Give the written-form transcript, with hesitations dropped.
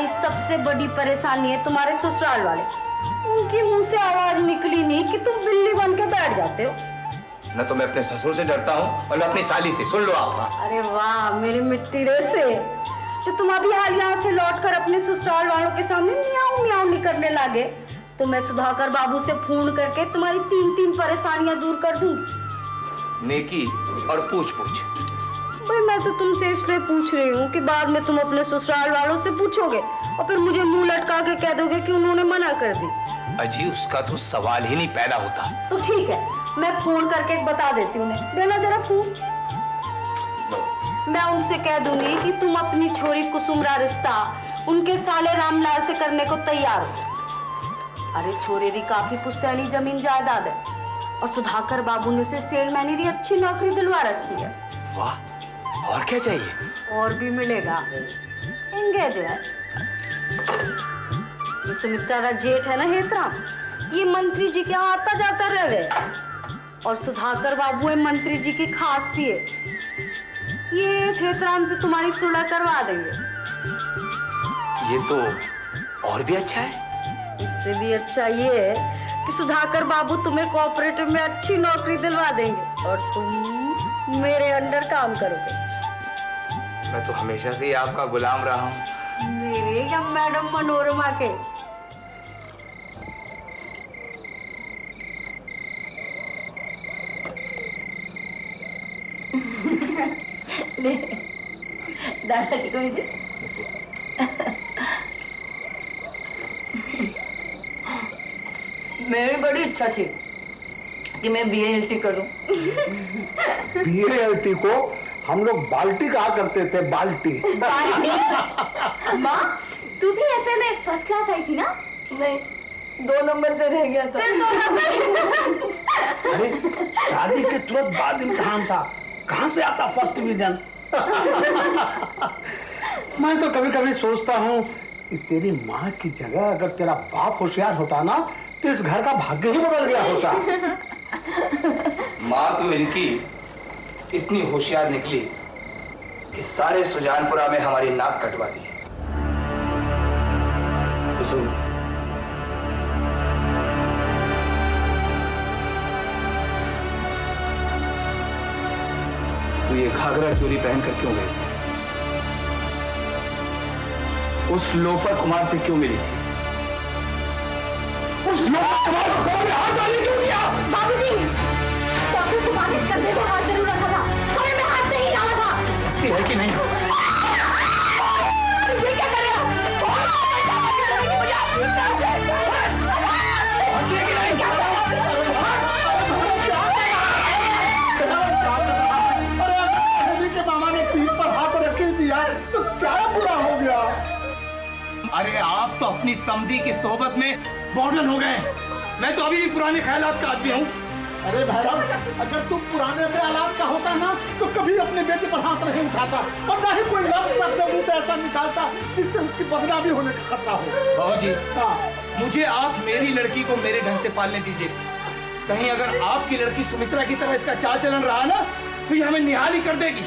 तुम्हारी सबसे बड़ी परेशानी है तुम्हारे ससुराल वाले। उनके मुंह से आवाज निकली नहीं कि तुम बिल्ली बन के बैठ जाते हो। न तो मैं अपने ससुर से डरता हूँ और न अपनी साली से। सुन लो आप। अरे वाह मेरे मिट्टी से, जो तुम अभी हाल यहाँ से लौटकर अपने ससुराल वालों के सामने मियाऊं मियाऊं नहीं करने लगे, तो मैं सुधाकर बाबू से फोन करके तुम्हारी 3 परेशानियां दूर कर दूंगी। नेकी और पूछ पूछ। भाई मैं तो तुमसे इसलिए पूछ रही हूँ कि बाद में तुम अपने ससुराल वालों से पूछोगे और फिर मुझे मुंह लटका के कह दोगे कि उन्होंने मना कर दी। अजी उसका तो सवाल ही नहीं पैदा होता। तो ठीक है, मैं फोन करके बता देती हूँ। देना जरा फोन। मैं उनसे कह दूंगी कि तुम अपनी छोरी कुसुमरा रिश्ता उनके साले रामलाल से करने को तैयार हो। अरे छोरे री काफी पुश्तैनी जमीन जायदाद है और सुधाकर बाबू ने उसे सेलमैन की अच्छी नौकरी दिलवा रखी है। वाह, और क्या चाहिए? और भी मिलेगा। एंगेज है। ये सुमित्रा का जेठ है ना हेतराम, ये मंत्री जी के यहाँ आता जाता रहे और सुधाकर बाबू है मंत्री जी की खास पिए। ये हेतराम से तुम्हारी सुलह करवा देंगे। ये तो और भी अच्छा है। इससे भी अच्छा ये है कि सुधाकर बाबू तुम्हें कोऑपरेटिव में अच्छी नौकरी दिलवा देंगे और तुम मेरे अंडर काम करोगे। मैं तो हमेशा से ही आपका गुलाम रहा हूँ। मेरे या मैडम मनोरमा के? ले दादाजी को दे। मेरी बड़ी इच्छा थी कि मैं BA-LT करूं। BA-LT को हम लोग बाल्टी कहा करते थे, बाल्टी। माँ, तू भी FA में फर्स्ट क्लास आई थी ना? नहीं, 2 नंबर से रह गया था। सिर्फ 2 नंबर? अरे शादी के तुरंत बाद इम्तिहान था, कहाँ से आता फर्स्ट डिवीजन? मैं तो कभी कभी सोचता हूँ कि तेरी माँ की जगह अगर तेरा बाप होशियार होता ना, तो इस घर का भाग्य ही बदल गया होता। माँ तो इनकी इतनी होशियार निकली कि सारे सुजानपुरा में हमारी नाक कटवा दी। कुसुम, तू ये घाघरा चोली पहनकर क्यों गई? उस लोफर कुमार से क्यों मिली थी? उस लोफर कुमार को कौन हाथ डालने क्यों दिया? बाबूजी, डॉक्टर कुमार ने कंधे पे हाथ जरूर रखा था, हमें मैं हाथ नहीं डाला था। है कि नहीं? ये क्या कर रहे हो? मामा ने पीठ पर हाथ रख दिया तो क्या बुरा हो गया? अरे आप तो अपनी समधी की सोबत में मॉडर्न हो गए। मैं तो अभी भी पुराने ख्यालात का आदमी हूँ। अरे भैरव, अगर तुम पुराने ख्यालात का होता ना तो कभी अपने बेटे पर हाथ नहीं उठाता और ना ही कोई लफ्ज़ अपने मुंह से ऐसा निकालता जिससे उसकी बदनामी होने का खतरा हो। बाबूजी, हाँ, मुझे आप मेरी लड़की को मेरे ढंग से पालने दीजिए। कहीं अगर आपकी लड़की सुमित्रा की तरह इसका चाल चलन रहा ना, तो ये हमें निहाल ही कर देगी।